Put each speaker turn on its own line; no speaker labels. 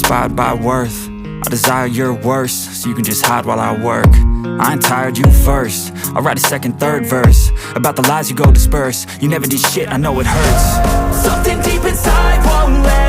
inspired by worth. I desire your worst, so you can just hide while I work. I ain't tired, you first. I'll write a second, third verse about the lies you go disperse. You never did shit, I know it hurts.
Something deep inside won't let